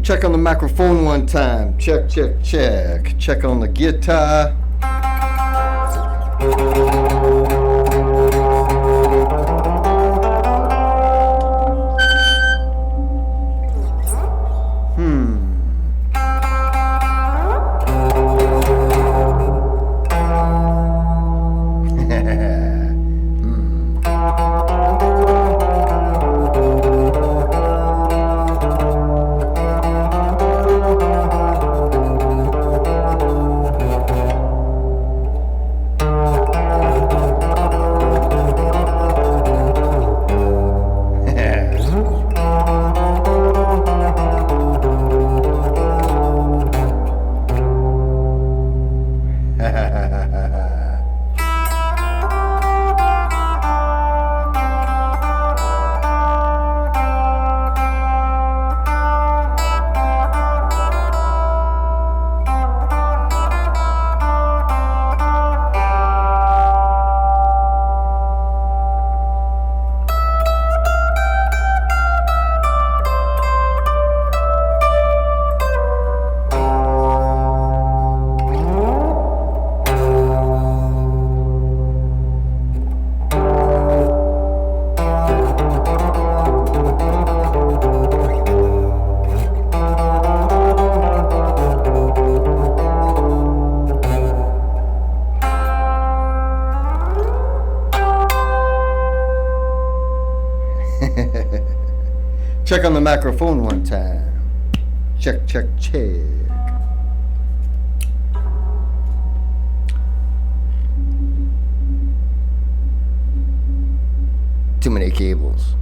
Check on the microphone one time. Check, check, check. Check on the guitar. Check on the microphone one time. Check, check, check. Too many cables.